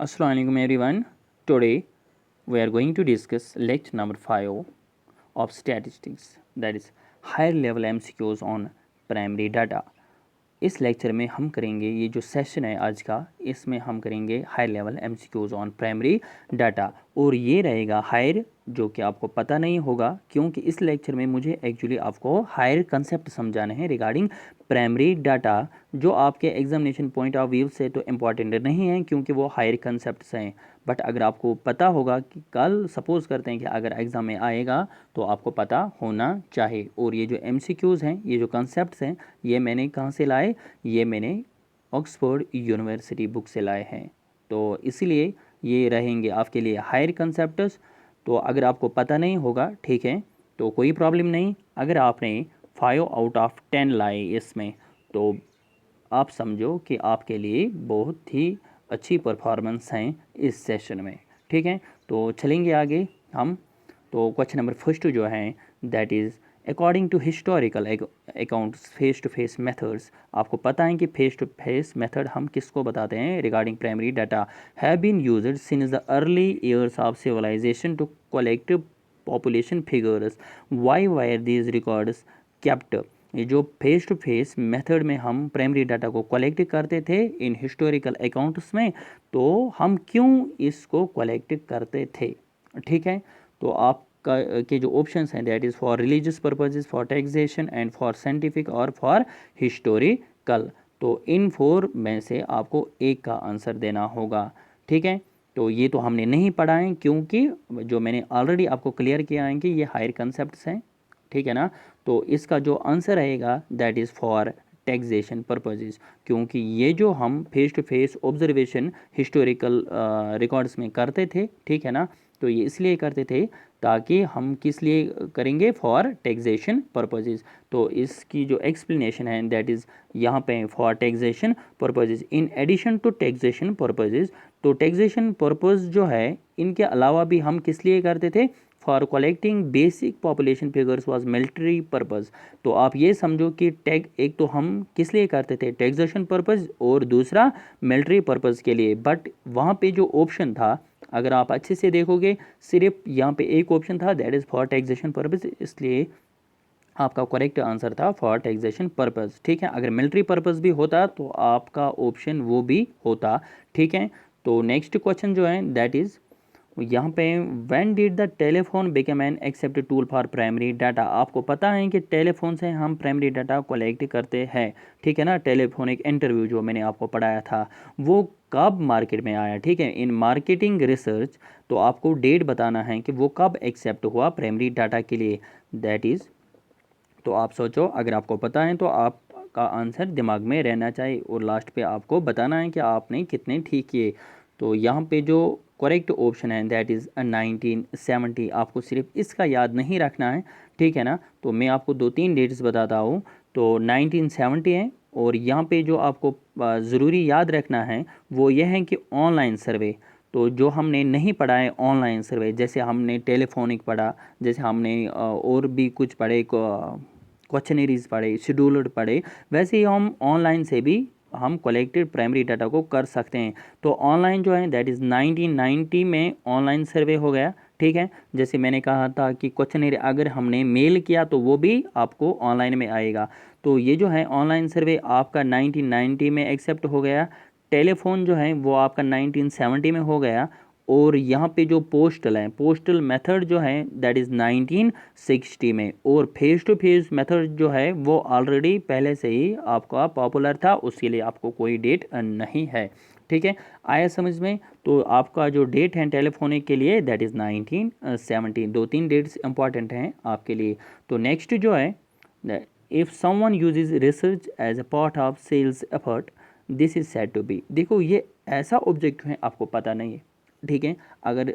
Assalamu alaikum everyone. Today we are going to discuss lecture number 5 of statistics, that is higher level MCQs on primary data. इस lecture में हम करेंगे, ये जो session है आज का, इसमें हम करेंगे high level MCQs on primary data. और ये रहेगा हायर, जो कि आपको पता नहीं होगा क्योंकि इस लेक्चर में मुझे एक्चुअली आपको हायर कंसेप्ट समझाने हैं रिगार्डिंग प्राइमरी डाटा, जो आपके एग्जामिनेशन पॉइंट ऑफ व्यू से तो इम्पॉर्टेंट नहीं है क्योंकि वो हायर कंसेप्ट्स हैं। बट अगर आपको पता होगा कि कल सपोज़ करते हैं कि अगर एग्ज़ाम में आएगा तो आपको पता होना चाहिए। और ये जो MCQs हैं, ये जो कंसेप्ट्स हैं, ये मैंने कहाँ से लाए? ये मैंने ऑक्सफोर्ड यूनिवर्सिटी बुक से लाए हैं। तो इसीलिए ये रहेंगे आपके लिए हायर कंसेप्ट्स। तो अगर आपको पता नहीं होगा, ठीक है, तो कोई प्रॉब्लम नहीं। अगर आपने 5/10 लाए इसमें, तो आप समझो कि आपके लिए बहुत ही अच्छी परफॉर्मेंस हैं इस सेशन में, ठीक है। तो चलेंगे आगे हम। तो क्वेश्चन नंबर फर्स्ट जो है, that is according to historical accounts face to face methods. आपको पता है कि फेस टू फेस मेथड हम किसको बताते हैं regarding primary data, have been used since the early years of civilisation to collect population figures. Why were these records kept. ये जो फेस टू फेस मेथड में हम प्राइमरी डाटा को collect करते थे इन हिस्टोरिकल अकाउंट्स में, तो हम क्यों इसको कलेक्ट करते थे, ठीक है। तो आपका के जो ऑप्शंस हैं, that is for religious purposes, for taxation and for scientific और फॉर हिस्टोरिकल। तो इन 4 में से आपको एक का आंसर देना होगा, ठीक है। तो ये तो हमने नहीं पढ़ा है क्योंकि जो मैंने ऑलरेडी आपको क्लियर किया है कि ये हायर कंसेप्ट्स हैं, ठीक है ना। तो इसका जो आंसर रहेगा that is for taxation purposes, क्योंकि ये जो हम face to face observation historical records में करते थे, ठीक है ना। तो ये इसलिए करते थे ताकि हम किस लिए करेंगे, फॉर टैक्सेशन पर्पजेज। तो इसकी जो एक्सप्लेनेशन है दैट इज़ यहाँ पे for taxation purposes in addition to taxation purposes. तो टैक्सेशन पर्पज़ जो है, इनके अलावा भी हम किस लिए करते थे, for collecting basic population figures was military purpose. तो आप ये समझो कि टैग एक तो हम किस लिए करते थे, टैक्सेशन पर्पज़, और दूसरा मिलिट्री पर्पज़ के लिए। बट वहाँ पे जो ऑप्शन था, अगर आप अच्छे से देखोगे, सिर्फ यहाँ पे एक ऑप्शन था, that is for taxation purpose, इसलिए आपका करेक्ट आंसर था फॉर टैक्सेशन पर्पज़, ठीक है। अगर मिलिट्री पर्पज़ भी होता तो आपका ऑप्शन वो भी होता, ठीक है। तो नेक्स्ट क्वेश्चन जो है दैट इज़ यहाँ पे when did the telephone become an accepted tool for primary data. आपको पता है कि टेलीफोन से हम प्राइमरी डाटा कलेक्ट करते हैं, ठीक है ना। टेलीफोनिक इंटरव्यू जो मैंने आपको पढ़ाया था, वो कब मार्केट में आया, ठीक है, इन मार्केटिंग रिसर्च। तो आपको डेट बताना है कि वो कब एक्सेप्ट हुआ प्राइमरी डाटा के लिए, दैट इज़। तो आप सोचो, अगर आपको पता है तो आपका आंसर दिमाग में रहना चाहिए और लास्ट पे आपको बताना है कि आपने कितने ठीक किए। तो यहाँ पे जो करेक्ट ऑप्शन है दैट इज़ 1970। आपको सिर्फ इसका याद नहीं रखना है, ठीक है ना। तो मैं आपको 2-3 डेट्स बताता हूँ। तो 1970 है, और यहाँ पे जो आपको ज़रूरी याद रखना है वो ये है कि ऑनलाइन सर्वे। तो जो हमने नहीं पढ़ा है ऑनलाइन सर्वे, जैसे हमने टेलीफोनिक पढ़ा, जैसे हमने और भी कुछ पढ़े, क्वेश्चनरीज पढ़े, शेड्यूल्ड पढ़े, वैसे ही हम ऑनलाइन से भी हम कलेक्टेड प्राइमरी डाटा को कर सकते हैं। तो ऑनलाइन जो है दैट इज़ 1990 में ऑनलाइन सर्वे हो गया, ठीक है। जैसे मैंने कहा था कि क्वेश्चनरी अगर हमने मेल किया तो वो भी आपको ऑनलाइन में आएगा। तो ये जो है ऑनलाइन सर्वे आपका 1990 में एक्सेप्ट हो गया। टेलीफोन जो है वो आपका 1970 में हो गया। और यहाँ पे जो पोस्टल है, पोस्टल मेथड जो है दैट इज़ 1960 में। और फेस टू फेस मेथड जो है वो ऑलरेडी पहले से ही आपका पॉपुलर था, उसके लिए आपको कोई डेट नहीं है, ठीक है। आया समझ में। तो आपका जो डेट है टेलीफोनिक के लिए दैट इज़ 1970। 2-3 डेट्स इंपॉर्टेंट हैं आपके लिए। तो नेक्स्ट जो है, if someone uses research as a part of sales effort, this is said to be. देखो ये ऐसा ऑब्जेक्ट है, आपको पता नहीं है, ठीक है। अगर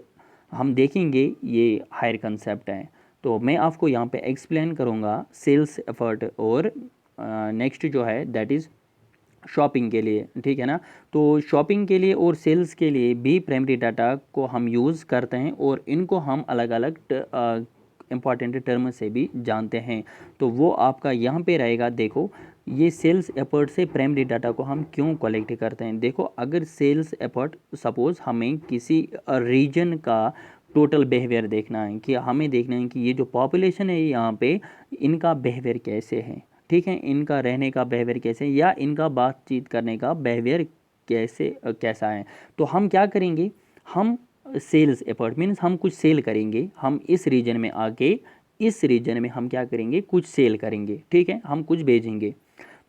हम देखेंगे ये हायर कंसेप्ट है, तो मैं आपको यहाँ पे एक्सप्लेन करूँगा सेल्स एफर्ट और नेक्स्ट जो है दैट इज़ शॉपिंग के लिए, ठीक है ना। तो शॉपिंग के लिए और सेल्स के लिए भी प्राइमरी डाटा को हम यूज़ करते हैं, और इनको हम अलग अलग इम्पॉर्टेंट टर्म से भी जानते हैं। तो वो आपका यहाँ पे रहेगा, देखो ये सेल्स एफर्ट से प्राइमरी डाटा को हम क्यों कलेक्ट करते हैं? देखो, अगर सेल्स एफर्ट, सपोज हमें किसी रीजन का टोटल बिहेवियर देखना है, कि हमें देखना है कि ये जो पॉपुलेशन है यहाँ पे, इनका बिहेवियर कैसे है, ठीक है, इनका रहने का बिहेवियर कैसे है, या इनका बातचीत करने का बिहेवियर कैसा है। तो हम क्या करेंगे, हम सेल्स एफर्ट मीन्स हम कुछ सेल करेंगे, हम इस रीजन में आके इस रीजन में हम क्या करेंगे, कुछ सेल करेंगे, ठीक है, हम कुछ भेजेंगे।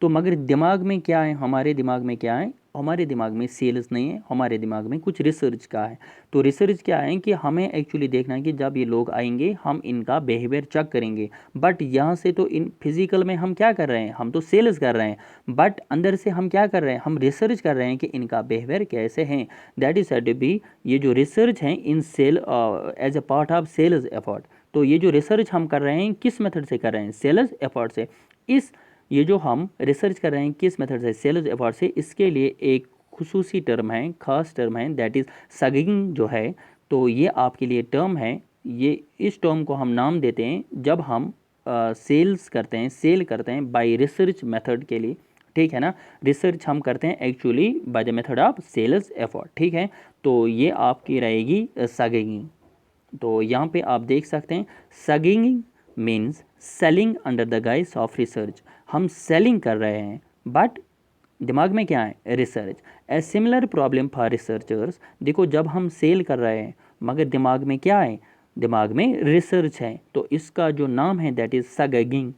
तो मगर दिमाग में क्या है, हमारे दिमाग में क्या है, हमारे दिमाग में सेल्स नहीं है, हमारे दिमाग में कुछ रिसर्च का है। तो रिसर्च क्या है कि हमें एक्चुअली देखना है कि जब ये लोग आएंगे हम इनका बिहेवियर चेक करेंगे। बट यहाँ से तो इन फिजिकल में हम क्या कर रहे हैं, हम तो सेल्स कर रहे हैं, बट अंदर से हम क्या कर रहे हैं, हम रिसर्च कर रहे हैं कि इनका बिहेवियर कैसे हैं। That is said to be, ये जो रिसर्च है in sale as a part of sales effort. तो ये जो रिसर्च हम कर रहे हैं किस मेथड से कर रहे हैं, सेल्स एफर्ट से। इस ये जो हम रिसर्च कर रहे हैं किस मेथड से, सेल्स एफर्ट से, इसके लिए एक खुसूसी टर्म है, खास टर्म है, दैट इज़ सगिंग जो है। तो ये आपके लिए टर्म है, ये इस टर्म को हम नाम देते हैं जब हम सेल्स करते हैं, सेल करते हैं बाय रिसर्च मेथड के लिए, ठीक है ना। रिसर्च हम करते हैं actually by the method of sales effort, ठीक है। तो ये आपकी रहेगी सगिंग। तो यहाँ पे आप देख सकते हैं sugging means selling under the guise of research. हम सेलिंग कर रहे हैं बट दिमाग में क्या है, research. A similar problem for researchers. देखो, जब हम सेल कर रहे हैं मगर दिमाग में क्या है, दिमाग में रिसर्च है, तो इसका जो नाम है दैट इज़ सगिंग,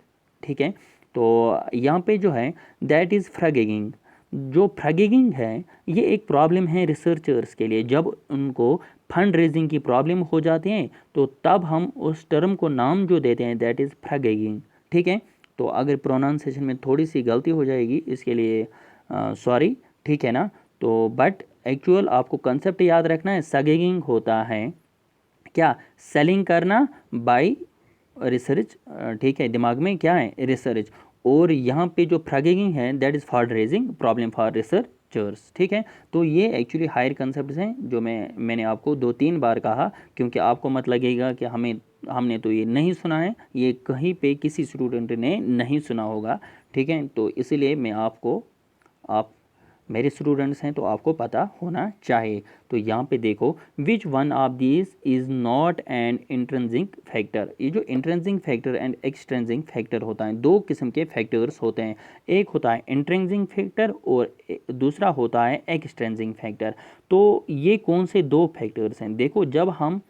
ठीक है। तो यहाँ पे जो है दैट इज़ फ्रगिंग। जो फ्रगिंग है ये एक प्रॉब्लम है रिसर्चर्स के लिए। जब उनको फंड रेजिंग की प्रॉब्लम हो जाती है तो तब हम उस टर्म को नाम जो देते हैं दैट इज़ फ्रगिंग, ठीक है। तो अगर प्रोनाउंसिएशन में थोड़ी सी गलती हो जाएगी इसके लिए सॉरी, ठीक है ना। तो बट एक्चुअल आपको कंसेप्ट याद रखना है, सगिंग होता है क्या, सेलिंग करना बाय रिसर्च, ठीक है, दिमाग में क्या है, रिसर्च। और यहाँ पे जो फ्रगिंग है that is for raising problem for researchers, ठीक है। तो ये एक्चुअली हायर कंसेप्ट हैं जो मैंने आपको 2-3 बार कहा, क्योंकि आपको मत लगेगा कि हमने तो ये नहीं सुना है, ये कहीं पे किसी स्टूडेंट ने नहीं सुना होगा, ठीक है। तो इसीलिए मैं आपको, आप मेरे स्टूडेंट्स हैं तो आपको पता होना चाहिए। तो यहाँ पे देखो, विच one of this is not an intrinsic factor. ये जो intrinsic factor and extrinsic factor होता है, दो किस्म के फैक्टर्स होते हैं। एक होता है इंट्रिंसिक फैक्टर और दूसरा होता है एक्सट्रिंसिक फैक्टर। तो ये कौन से दो फैक्टर्स हैं? देखो, जब हम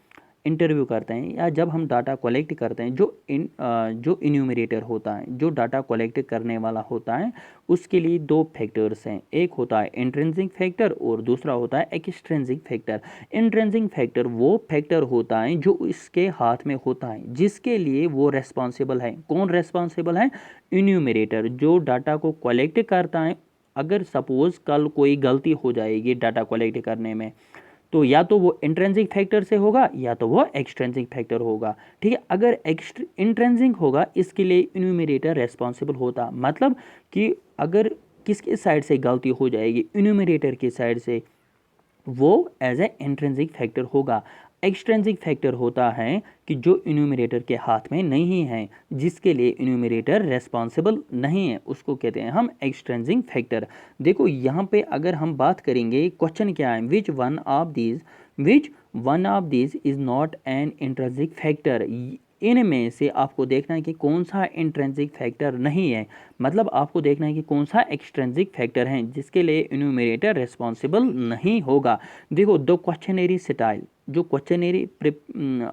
इंटरव्यू करते हैं या जब हम डाटा कलेक्ट करते हैं, जो इन्यूमरेटर होता है, जो डाटा कलेक्ट करने वाला होता है, उसके लिए दो फैक्टर्स हैं। एक होता है इंट्रिंसिक फैक्टर और दूसरा होता है एक्सट्रिंसिक फैक्टर। इंट्रिंसिक फैक्टर वो फैक्टर होता है जो इसके हाथ में होता है, जिसके लिए वो रेस्पॉन्सिबल है। कौन रेस्पॉन्सिबल है? इन्यूमरेटर, जो डाटा को कलेक्ट करता है। अगर सपोज कल कोई गलती हो जाएगी डाटा कलेक्ट करने में, तो या तो वो इंट्रिंसिक फैक्टर से होगा या तो वो एक्सट्रिंसिक फैक्टर होगा, ठीक है। अगर इंट्रिंसिक होगा, इसके लिए इन्यूमरेटर रेस्पॉन्सिबल होता, मतलब कि अगर किसके साइड से गलती हो जाएगी, इन्यूमरेटर की साइड से, वो एज ए इंट्रिंसिक फैक्टर होगा। एक्सट्रिंसिक फैक्टर होता है कि जो इन्यूमरेटर के हाथ में नहीं है, जिसके लिए इन्यूमरेटर रेस्पॉन्सिबल नहीं है, उसको कहते हैं हम एक्सट्रिंसिक फैक्टर। देखो, यहाँ पे अगर हम बात करेंगे, क्वेश्चन क्या है, which one of this is not an intrinsic factor. इनमें से आपको देखना है कि कौन सा इंट्रिंसिक फैक्टर नहीं है, मतलब आपको देखना है कि कौन सा एक्सट्रिंसिक फैक्टर है जिसके लिए इन्यूमरेटर रेस्पॉन्सिबल नहीं होगा। देखो, द क्वेश्चनरी स्टाइल, जो क्वेश्चनरी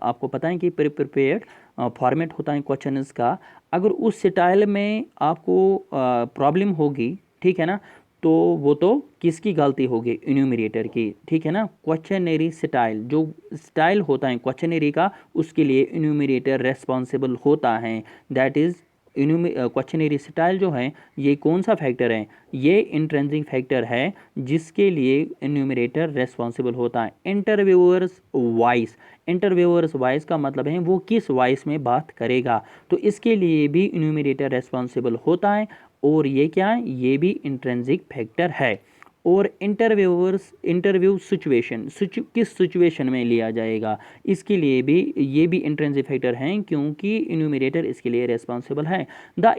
आपको पता है कि प्रिपेयर्ड फॉर्मेट होता है क्वेश्चंस का, अगर उस स्टाइल में आपको प्रॉब्लम होगी, ठीक है ना, तो वो तो किसकी गलती होगी, इन्यूमरेटर की, ठीक है ना। क्वेश्चनरी स्टाइल, जो स्टाइल होता है क्वेश्चनरी का, उसके लिए इन्यूमरेटर रेस्पॉन्सिबल होता है। दैट इज़ क्वेश्चनरी स्टाइल जो है, ये कौन सा फैक्टर है, ये इंट्रिंसिक फैक्टर है जिसके लिए इन्यूमरेटर रेस्पॉन्सिबल होता है। इंटरव्यूअर्स वॉइस, इंटरव्यूअर्स वॉइस का मतलब है वो किस वॉइस में बात करेगा, तो इसके लिए भी इन्यूमरेटर रेस्पॉन्सिबल होता है। और ये क्या है, ये भी इंट्रिंसिक फैक्टर है। और इंटरव्यू सिचुएशन किस सिचुएशन में लिया जाएगा, इसके लिए भी ये भी इंट्रिंसिक फैक्टर हैं, क्योंकि इन्यूमरेटर इसके लिए रिस्पॉन्सिबल है। द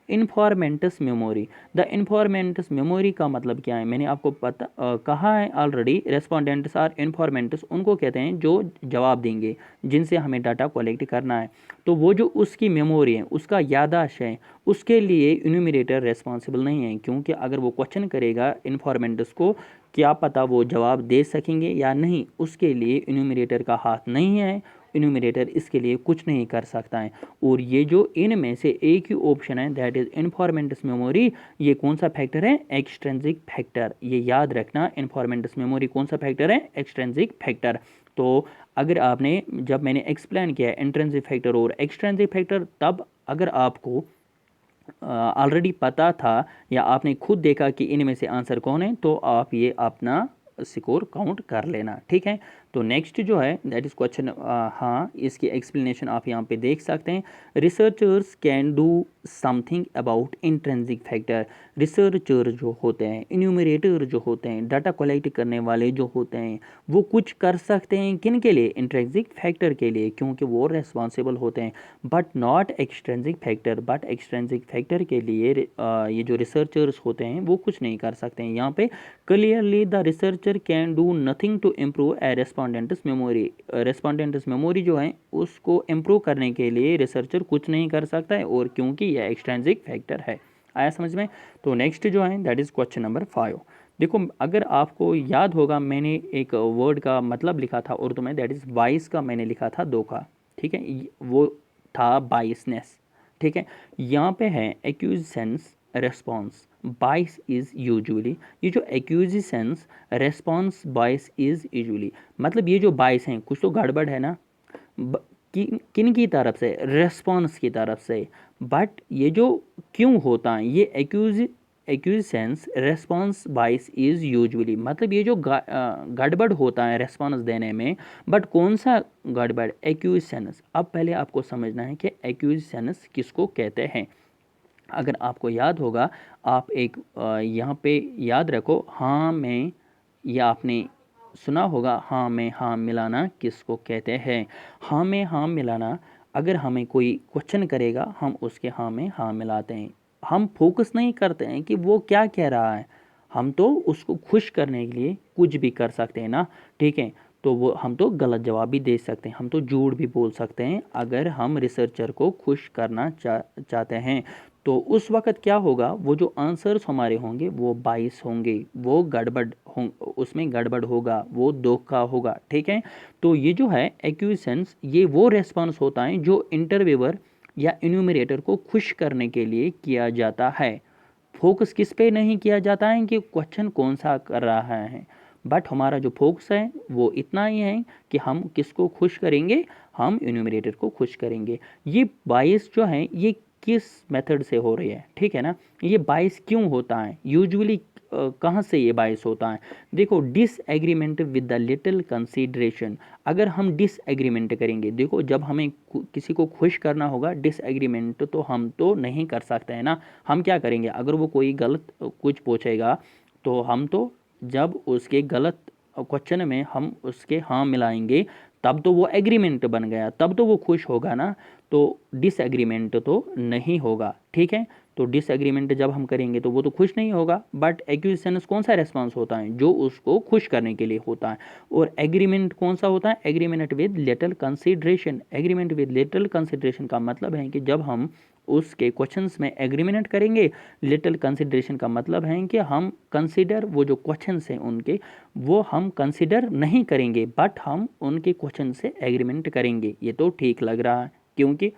इन्फॉर्मेंटस मेमोरी, द इन्फॉर्मेंटस मेमोरी का मतलब क्या है, मैंने आपको कहा है ऑलरेडी। रेस्पोंडेंट्स आर इन्फॉर्मेंटस, उनको कहते हैं जो जवाब देंगे, जिनसे हमें डाटा कलेक्ट करना है। तो वो जो उसकी मेमोरी है, उसका याददाश्त है, उसके लिए इन्यूमरेटर रेस्पॉन्सिबल नहीं है, क्योंकि अगर वो क्वेश्चन करेगा इन्फॉर्मेंट्स को, क्या पता वो जवाब दे सकेंगे या नहीं, उसके लिए इन्यूमरेटर का हाथ नहीं है। इन्यूमरेटर इसके लिए कुछ नहीं कर सकता है। और ये जो इनमें से एक ही ऑप्शन है, दैट इज इन्फॉर्मेंट्स मेमोरी, ये कौन सा फैक्टर है, एक्सट्रिंसिक फैक्टर। ये याद रखना, इन्फॉर्मेंट्स मेमोरी कौन सा फैक्टर है, एक्सट्रिंसिक फैक्टर। तो अगर आपने, जब मैंने एक्सप्लेन किया इंट्रिंसिक फैक्टर और एक्सट्रिंसिक फैक्टर, तब अगर आपको ऑलरेडी पता था या आपने खुद देखा कि इनमें से आंसर कौन है, तो आप ये अपना स्कोर काउंट कर लेना, ठीक है। तो नेक्स्ट जो है दैट इज़ क्वेश्चन, हाँ इसकी एक्सप्लेनेशन आप यहाँ पे देख सकते हैं। Researchers can do something about intrinsic factor. Researcher जो होते हैं, इन्यूमरेटर जो होते हैं, डाटा कलेक्ट करने वाले जो होते हैं, वो कुछ कर सकते हैं किन के लिए, इंट्रिंसिक फैक्टर के लिए, क्योंकि वो रेस्पॉन्सिबल होते हैं। But not extrinsic factor, but extrinsic factor के लिए ये जो रिसर्चर्स होते हैं वो कुछ नहीं कर सकते हैं। यहाँ पे clearly the researcher can do nothing to improve a respondent's memory. Respondent's memory जो है उसको इम्प्रूव करने के लिए रिसर्चर कुछ नहीं कर सकता है, और क्योंकि यह एक्सट्रिंसिक फैक्टर है। आया समझ में। तो नेक्स्ट जो है दैट इज़ क्वेश्चन नंबर 5। देखो, अगर आपको याद होगा, मैंने एक वर्ड का मतलब लिखा था उर्दू में, दैट इज़ बाइस का मैंने लिखा था धोखा, ठीक है, वो था बाइसनेस, ठीक है। यहाँ पे है एक्यूजेंस रेस्पॉन्स, बाइस इज़ यूजुअली। ये जो एक्यूजेंस रेस्पॉन्स बाइस इज़ यूजुअली, मतलब ये जो बाइस हैं कुछ तो गड़बड़ है ना, किन की तरफ से, रेस्पॉन्स की तरफ से। बट ये जो क्यों होता है, ये एक्यूजेंस रेस्पॉन्स बाइस इज़ यूजुअली, मतलब ये जो गड़बड़ होता है रेस्पॉन्स देने में, बट कौन सा गड़बड़, एक्यूजेंस। अब पहले आपको समझना है कि एक्यूजेंस किसको कहते हैं। अगर आपको याद होगा, आप एक यहाँ पे याद रखो, हाँ में, या आपने सुना होगा हाँ में हाँ मिलाना किसको कहते हैं। हाँ में हाँ मिलाना, अगर हमें कोई क्वेश्चन करेगा, हम उसके हाँ में हाँ मिलाते हैं। हम फोकस नहीं करते हैं कि वो क्या कह रहा है, हम तो उसको खुश करने के लिए कुछ भी कर सकते हैं ना, ठीक है। तो वो हम तो गलत जवाब भी दे सकते हैं, हम तो झूठ भी बोल सकते हैं, अगर हम रिसर्चर को खुश करना चाहते हैं। तो उस वक़्त क्या होगा, वो जो आंसर्स हमारे होंगे वो बाइस होंगे, वो गड़बड़ उसमें गड़बड़ होगा, वो धोखा होगा, ठीक है। तो ये जो है एक्यूजेंस, ये वो रेस्पॉन्स होता है जो इंटरव्यूअर या इन्यूमरेटर को खुश करने के लिए किया जाता है। फोकस किस पे नहीं किया जाता है कि क्वेश्चन कौन सा कर रहा है, बट हमारा जो फोकस है वो इतना ही है कि हम किसको खुश करेंगे, हम इन्यूमरेटर को खुश करेंगे। ये बाइस जो है ये किस मेथड से हो रही है, ठीक है ना। ये बाइस क्यों होता है, यूजुअली कहाँ से ये बाइस होता है। देखो, disagreement with the little consideration, अगर हम डिसएग्रीमेंट करेंगे, देखो जब हमें किसी को खुश करना होगा, डिसएग्रीमेंट तो हम तो नहीं कर सकते हैं ना। हम क्या करेंगे, अगर वो कोई गलत कुछ पूछेगा, तो हम तो जब उसके गलत क्वेश्चन में हम उसके हाँ मिलाएंगे, तब तो वो एग्रीमेंट बन गया, तब तो वो खुश होगा ना। तो डिसएग्रीमेंट तो नहीं होगा, ठीक है। तो डिसएग्रीमेंट जब हम करेंगे तो वो तो खुश नहीं होगा, बट एक्विजिशंस कौन सा रेस्पॉन्स होता है, जो उसको खुश करने के लिए होता है। और एग्रीमेंट कौन सा होता है, agreement with little consideration. Agreement with little consideration का मतलब है कि जब हम उसके क्वेश्चंस में एग्रीमेंट करेंगे, लिटिल कंसिडरेशन का मतलब है कि हम कंसिडर, वो जो क्वेश्चंस हैं उनके, वो हम कंसिडर नहीं करेंगे, बट हम उनके क्वेश्चन से एग्रीमेंट करेंगे। ये तो ठीक लग रहा है, क्योंकि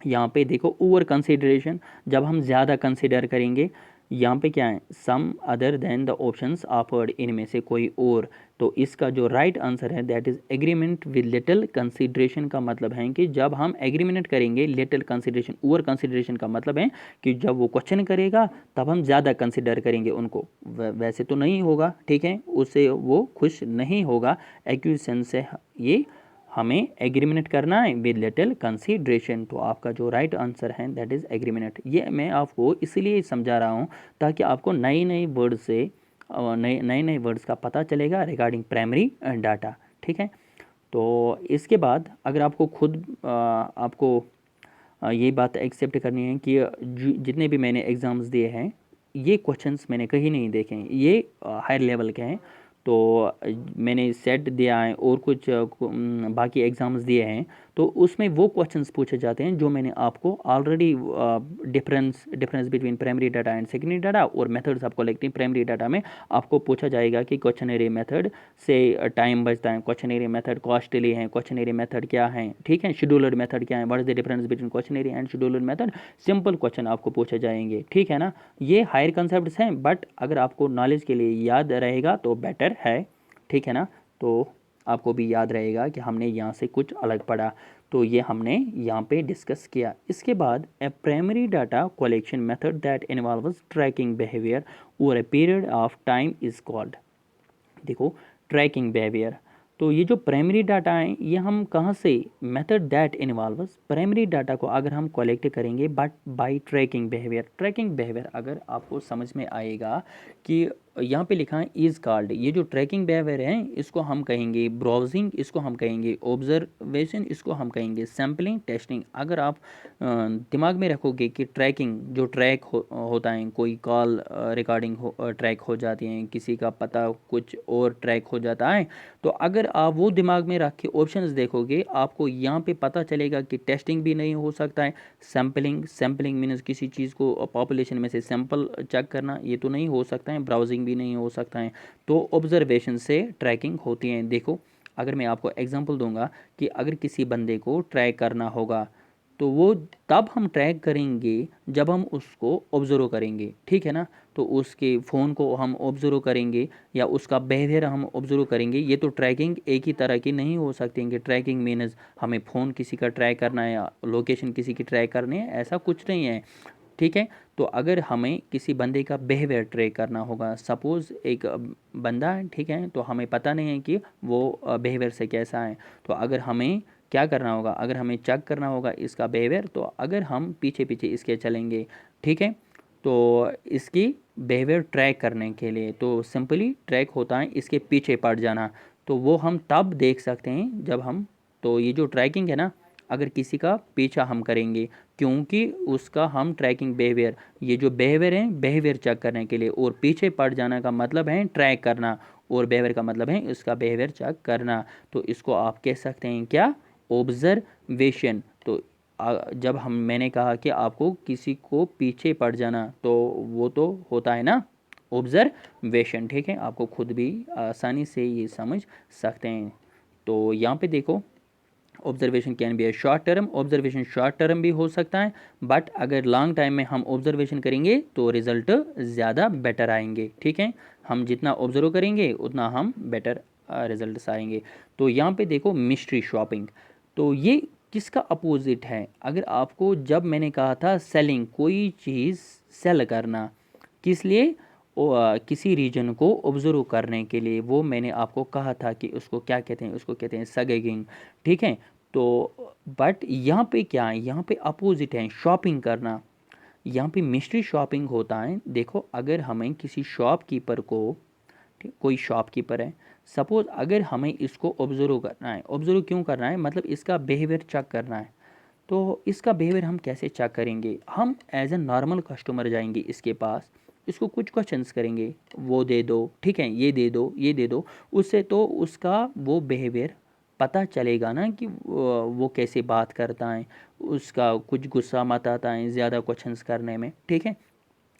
यहाँ पे देखो ओवर कंसिडरेशन, जब हम ज़्यादा कंसिडर करेंगे, यहाँ पे क्या है, some other than the options offered, इनमें से कोई और। तो इसका जो राइट आंसर है that is agreement with little consideration का मतलब है कि जब हम एग्रीमेंट करेंगे, लिटिल कंसिडरेशन, ओवर कंसिडरेशन का मतलब है कि जब वो क्वेश्चन करेगा तब हम ज़्यादा कंसिडर करेंगे उनको, वैसे तो नहीं होगा, ठीक है, उससे वो खुश नहीं होगा। एक्यूजेशन से ये हमें एग्रीमेंट करना है विद लिटिल कंसीडरेशन। तो आपका जो राइट आंसर है दैट इज़ एग्रीमेंट। ये मैं आपको इसलिए समझा रहा हूँ ताकि आपको नई नई वर्ड से नए नए नए वर्ड्स का पता चलेगा रिगार्डिंग प्राइमरी डाटा। ठीक है, तो इसके बाद अगर आपको खुद आपको ये बात एक्सेप्ट करनी है कि जितने भी मैंने एग्ज़ाम्स दिए हैं ये क्वेश्चंस मैंने कहीं नहीं देखे हैं, ये हायर लेवल के हैं। तो मैंने सेट दिया है और कुछ बाकी एग्ज़ाम्स दिए हैं, तो उसमें वो क्वेश्चंस पूछे जाते हैं जो मैंने आपको already difference between primary data and secondary data और methods of collecting primary data में आपको पूछा जाएगा कि क्वेश्चनरी मेथड से टाइम बचता है, क्वेश्चनरी मेथड कॉस्टली है, क्वेश्चनरी मेथड क्या है, ठीक है, शेड्यूलर मेथड क्या है, what is the difference between questionnaire and scheduler method. Simple question आपको पूछे जाएंगे, ठीक है ना। ये हायर कंसेप्ट्स हैं, बट अगर आपको नॉलेज के लिए याद रहेगा तो बेटर है, ठीक है ना। तो आपको भी याद रहेगा कि हमने यहाँ से कुछ अलग पढ़ा, तो ये हमने यहाँ पे डिस्कस किया। इसके बाद a primary data collection method that involves tracking behaviour over a period of time is called. देखो, ट्रैकिंग बिहेवियर, तो ये जो प्राइमरी डाटा है ये हम कहाँ से, method that involves, primary data को अगर हम कलेक्ट करेंगे but by tracking behaviour. Tracking behaviour अगर आपको समझ में आएगा कि यहाँ पे लिखा है इज कॉल्ड, ये जो ट्रैकिंग बिहेवियर है इसको हम कहेंगे ब्राउजिंग, इसको हम कहेंगे ऑब्जर्वेशन, इसको हम कहेंगे सैम्पलिंग, टेस्टिंग। अगर आप दिमाग में रखोगे कि ट्रैकिंग जो ट्रैक होता है, कोई कॉल रिकॉर्डिंग ट्रैक हो जाती है, किसी का पता कुछ और ट्रैक हो जाता है, तो अगर आप वो दिमाग में रख के ऑप्शंस देखोगे आपको यहाँ पे पता चलेगा कि टेस्टिंग भी नहीं हो सकता है, सैम्पलिंग मीन्स किसी चीज़ को पॉपुलेशन में से सैंपल चेक करना, ये तो नहीं हो सकता है, ब्राउजिंग भी नहीं हो सकता है, तो ऑब्जर्वेशन से ट्रैकिंग होती है। देखो, अगर मैं आपको एग्जांपल दूंगा कि अगर किसी बंदे को ट्रैक करना होगा तो वो तब हम ट्रैक करेंगे जब हम उसको ऑब्जर्व करेंगे, ठीक है ना। तो उसके फ़ोन को हम ऑब्जर्व करेंगे या उसका बिहेवियर हम ऑब्जर्व करेंगे। ये तो ट्रैकिंग एक ही तरह की नहीं हो सकती है कि ट्रैकिंग मीन्स हमें फ़ोन किसी का ट्रैक करना है या लोकेशन किसी की ट्रैक करनी है, ऐसा कुछ नहीं है, ठीक है। तो अगर हमें किसी बंदे का बिहेवियर ट्रैक करना होगा, सपोज़ एक बंदा है, ठीक है, तो हमें पता नहीं है कि वो बिहेवियर से कैसा है, तो अगर हमें क्या करना होगा, अगर हमें चेक करना होगा इसका बिहेवियर, तो अगर हम पीछे पीछे इसके चलेंगे, ठीक है, तो इसकी बिहेवियर ट्रैक करने के लिए तो सिंपली ट्रैक होता है इसके पीछे पड़ जाना, तो वो हम तब देख सकते हैं जब हम, तो ये जो ट्रैकिंग है ना, अगर किसी का पीछा हम करेंगे क्योंकि उसका हम ट्रैकिंग बिहेवियर, ये जो बिहेवियर है बिहेवियर चेक करने के लिए, और पीछे पड़ जाना का मतलब है ट्रैक करना, और बिहेवियर का मतलब है उसका बिहेवियर चेक करना, तो इसको आप कह सकते हैं क्या, ऑब्जर्वेशन। तो जब मैंने कहा कि आपको किसी को पीछे पड़ जाना, तो वो तो होता है ना ऑब्जर्वेशन, ठीक है, आपको खुद भी आसानी से ये समझ सकते हैं। तो यहाँ पे देखो, observation can be A short term, observation short term भी हो सकता है, बट अगर लॉन्ग टाइम में हम ऑब्जर्वेशन करेंगे तो रिजल्ट ज़्यादा बेटर आएंगे, ठीक है, हम जितना ऑब्जर्व करेंगे उतना हम बेटर रिजल्ट्स आएंगे। तो यहाँ पे देखो मिस्ट्री शॉपिंग, तो ये किसका अपोजिट है। अगर आपको, जब मैंने कहा था सेलिंग, कोई चीज़ सेल करना, किस लिए, किसी रीजन को ऑब्जर्व करने के लिए, वो मैंने आपको कहा था कि उसको क्या कहते हैं, उसको कहते हैं सगेगिंग, ठीक है। तो बट यहाँ पे क्या है, यहाँ पे अपोजिट है शॉपिंग करना, यहाँ पे मिस्ट्री शॉपिंग होता है। देखो, अगर हमें किसी शॉपकीपर को, ठीक, कोई शॉपकीपर है, सपोज अगर हमें इसको ऑब्जर्व करना है, ऑब्जर्व क्यों करना है, मतलब इसका बिहेवियर चेक करना है, तो इसका बिहेवियर हम कैसे चेक करेंगे, हम एज ए नॉर्मल कस्टमर जाएंगे इसके पास, इसको कुछ क्वेश्चंस करेंगे, वो दे दो, ठीक है, ये दे दो, ये दे दो, उससे तो उसका वो बिहेवियर पता चलेगा ना कि वो कैसे बात करता है, उसका कुछ गुस्सा मत आता है ज़्यादा क्वेश्चंस करने में, ठीक है।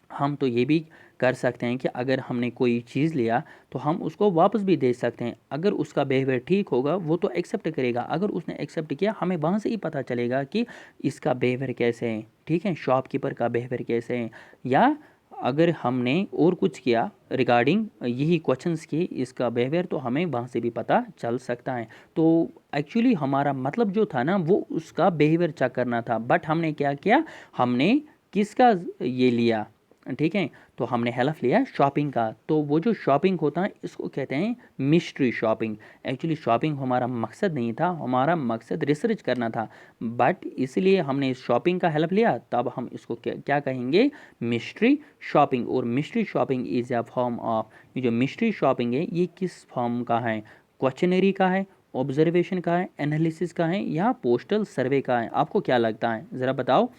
हम तो ये भी कर सकते हैं कि अगर हमने कोई चीज़ लिया तो हम उसको वापस भी दे सकते हैं, अगर उसका बिहेवियर ठीक होगा वो तो एक्सेप्ट करेगा, अगर उसने एक्सेप्ट किया हमें वहाँ से ही पता चलेगा कि इसका बिहेवियर कैसे है, ठीक है, शॉपकीपर का बिहेवियर कैसे है। या अगर हमने और कुछ किया रिगार्डिंग यही क्वेश्चंस की इसका बिहेवियर, तो हमें वहाँ से भी पता चल सकता है। तो एक्चुअली हमारा मतलब जो था ना वो उसका बिहेवियर चेक करना था, बट हमने क्या किया, हमने किसका ये लिया, ठीक है। तो हमने हेल्प लिया शॉपिंग का, तो वो जो शॉपिंग होता है इसको कहते हैं मिस्ट्री शॉपिंग। एक्चुअली शॉपिंग हमारा मकसद नहीं था, हमारा मकसद रिसर्च करना था, बट इसलिए हमने इस शॉपिंग का हेल्प लिया, तब हम इसको क्या कहेंगे, मिस्ट्री शॉपिंग। और mystery shopping is a form of, ये जो मिस्ट्री शॉपिंग है ये किस फॉर्म का है, क्वेश्चनरी का है, ऑब्जर्वेशन का है, एनालिसिस का है, या पोस्टल सर्वे का है? आपको क्या लगता है, ज़रा बताओ।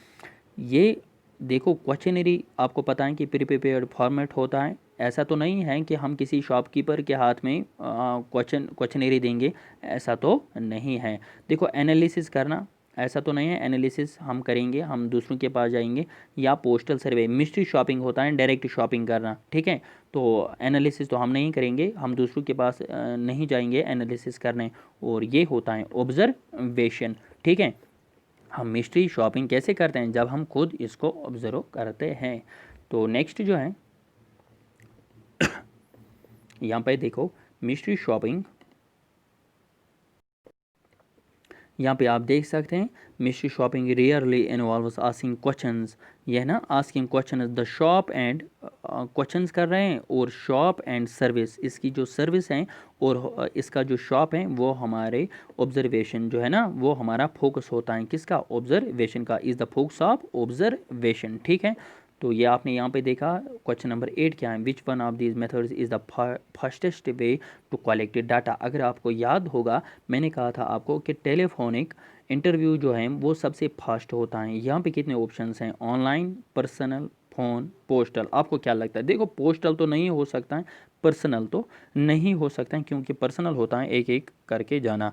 ये देखो क्वेश्चनरी आपको पता है कि प्रीपेड फॉर्मेट होता है, ऐसा तो नहीं है कि हम किसी शॉपकीपर के हाथ में क्वेश्चनरी देंगे, ऐसा तो नहीं है। देखो एनालिसिस करना, ऐसा तो नहीं है, एनालिसिस हम करेंगे, हम दूसरों के पास जाएंगे, या पोस्टल सर्वे। मिस्ट्री शॉपिंग होता है डायरेक्ट शॉपिंग करना, ठीक है। तो एनालिसिस तो हम नहीं करेंगे, हम दूसरों के पास नहीं जाएंगे एनालिसिस करने, और ये होता है ऑब्जर्वेशन, ठीक है। हम मिस्ट्री शॉपिंग कैसे करते हैं, जब हम खुद इसको ऑब्जर्व करते हैं। तो नेक्स्ट जो है यहाँ पे देखो मिस्ट्री शॉपिंग, यहाँ पे आप देख सकते हैं mystery shopping rarely involves asking questions. यह ना asking question the shop and questions कर रहे हैं, और शॉप एंड सर्विस, इसकी जो सर्विस है और इसका जो शॉप है वो हमारे ऑब्जर्वेशन जो है ना, वो हमारा फोकस होता है किसका, ऑब्जर्वेशन का, is the focus of observation, ठीक है। तो ये आपने यहाँ पे देखा। क्वेश्चन नंबर 8 क्या है, which one of these methods is the fastest way to collect data. अगर आपको याद होगा मैंने कहा था आपको कि टेलीफोनिक इंटरव्यू जो है वो सबसे फास्ट होता है। यहाँ पे कितने ऑप्शंस हैं, ऑनलाइन, पर्सनल, फ़ोन, पोस्टल। आपको क्या लगता है, देखो पोस्टल तो नहीं हो सकता है, पर्सनल तो नहीं हो सकता है, क्योंकि पर्सनल होता है एक एक करके जाना।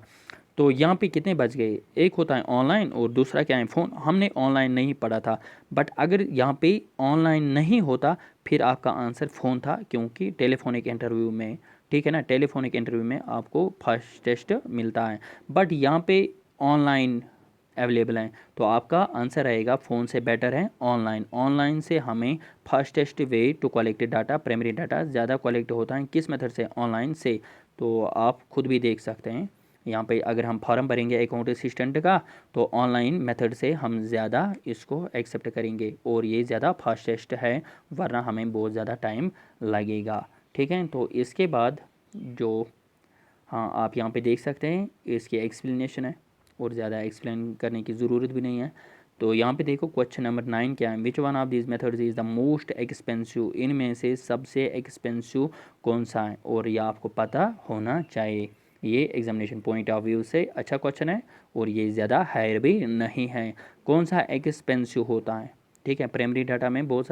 तो यहाँ पे कितने बच गए, एक होता है ऑनलाइन और दूसरा क्या है, फ़ोन। हमने ऑनलाइन नहीं पढ़ा था, बट अगर यहाँ पे ऑनलाइन नहीं होता फिर आपका आंसर फ़ोन था, क्योंकि टेलीफोनिक इंटरव्यू में, ठीक है ना, टेलीफोनिक इंटरव्यू में आपको फर्स्ट टेस्ट मिलता है, बट यहाँ पे ऑनलाइन अवेलेबल हैं, तो आपका आंसर रहेगा फ़ोन से बेटर है ऑनलाइन। ऑनलाइन से हमें fastest way to collect data, primary data ज़्यादा कलेक्ट होता है किस मेथड से, ऑनलाइन से। तो आप खुद भी देख सकते हैं यहाँ पे, अगर हम फॉर्म भरेंगे अकाउंट असिस्टेंट का तो ऑनलाइन मेथड से हम ज़्यादा इसको एक्सेप्ट करेंगे, और ये ज़्यादा फास्टेस्ट है, वरना हमें बहुत ज़्यादा टाइम लगेगा, ठीक है। तो इसके बाद जो, हाँ आप यहाँ पे देख सकते हैं इसकी एक्सप्लेनेशन है, और ज़्यादा एक्सप्लेन करने की ज़रूरत भी नहीं है। तो यहाँ पे देखो क्वेश्चन नंबर 9 क्या है, which one of this methods is the most expensive. इनमें से सबसे एक्सपेंसिव कौन सा है, और ये आपको पता होना चाहिए। ये एग्जामिनेशन पॉइंट ऑफ व्यू से अच्छा क्वेश्चन है, और ये ज़्यादा हायर भी नहीं है। कौन सा एक्सपेंसिव होता है, ठीक है। प्राइमरी डाटा में बहुत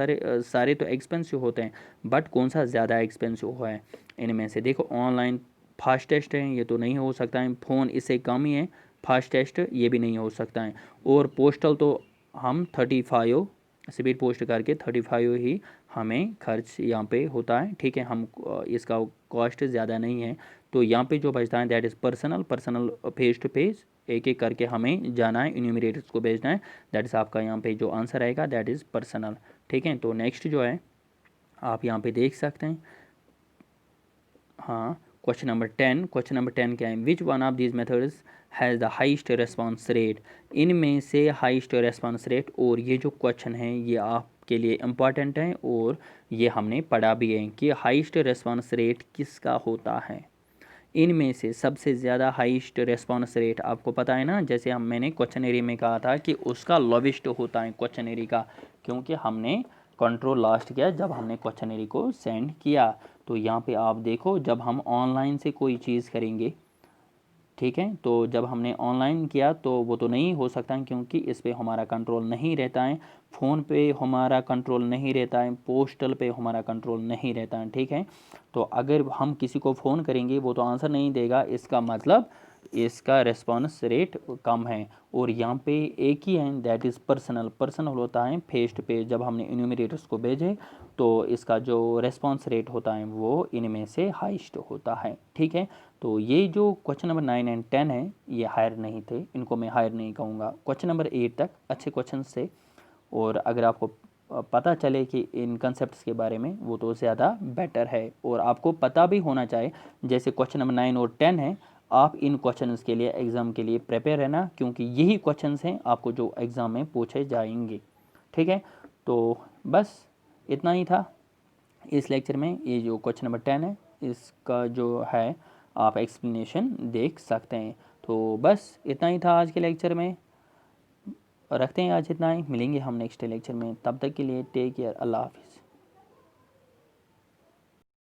सारे तो एक्सपेंसिव होते हैं, बट कौन सा ज़्यादा एक्सपेंसिव है इनमें से, देखो ऑनलाइन फास्टेस्ट है, ये तो नहीं हो सकता है, फ़ोन इससे कम ही है, फास्टेस्ट ये भी नहीं हो सकता है, और पोस्टल तो हम 35 स्पीड पोस्ट करके 35 ही हमें खर्च यहाँ पे होता है, ठीक है। हम इसका कॉस्ट ज़्यादा नहीं है। तो यहाँ पे जो बचता है that is personal. Personal face to face एक एक करके हमें जाना है, इन्यूमरेटर्स को भेजना है, दैट इज़ आपका यहाँ पे जो आंसर आएगा दैट इज़ पर्सनल, ठीक है। तो नेक्स्ट जो है आप यहाँ पे देख सकते हैं, हाँ क्वेश्चन नंबर 10 क्या है, which one of these methods has the highest response rate. इनमें से हाइस्ट रेस्पॉन्स रेट, और ये जो क्वेश्चन है ये आपके लिए इम्पॉर्टेंट है, और ये हमने पढ़ा भी है कि हाइस्ट रेस्पॉन्स रेट किसका होता है। इनमें से सबसे ज़्यादा हाईएस्ट रेस्पॉन्स रेट आपको पता है ना, जैसे मैंने क्वेश्चनरी में कहा था कि उसका लोवेस्ट होता है क्वेश्चनरी का, क्योंकि हमने कंट्रोल लास्ट किया जब हमने क्वेश्चनरी को सेंड किया। तो यहाँ पे आप देखो जब हम ऑनलाइन से कोई चीज़ करेंगे, ठीक है, तो जब हमने ऑनलाइन किया तो वो तो नहीं हो सकता है, क्योंकि इस पे हमारा कंट्रोल नहीं रहता है, फ़ोन पे हमारा कंट्रोल नहीं रहता है, पोस्टल पे हमारा कंट्रोल नहीं रहता है, ठीक है। तो अगर हम किसी को फ़ोन करेंगे वो तो आंसर नहीं देगा, इसका मतलब इसका रेस्पॉन्स रेट कम है। और यहाँ पे एक ही है दैट इज़ पर्सनल। पर्सनल होता है फेस टू फेस, जब हमने इन्यूमरेटर्स को भेजे तो इसका जो रेस्पॉन्स रेट होता है वो इनमें से हाईएस्ट होता है, ठीक है। तो ये जो क्वेश्चन नंबर 9 एंड 10 है ये हायर नहीं थे, इनको मैं हायर नहीं कहूँगा। क्वेश्चन नंबर 8 तक अच्छे क्वेश्चन थे, और अगर आपको पता चले कि इन कंसेप्ट्स के बारे में वो तो ज़्यादा बेटर है, और आपको पता भी होना चाहिए। जैसे क्वेश्चन नंबर 9 और 10 है, आप इन क्वेश्चंस के लिए एग्ज़ाम के लिए प्रिपेयर रहना, क्योंकि यही क्वेश्चंस हैं आपको जो एग्ज़ाम में पूछे जाएंगे, ठीक है। तो बस इतना ही था इस लेक्चर में। ये जो क्वेश्चन नंबर 10 है इसका जो है आप एक्सप्लेनेशन देख सकते हैं। तो बस इतना ही था आज के लेक्चर में, रखते हैं आज इतना ही। मिलेंगे हम नेक्स्ट लेक्चर में, तब तक के लिए टेक केयर, अल्लाह हाफिज़।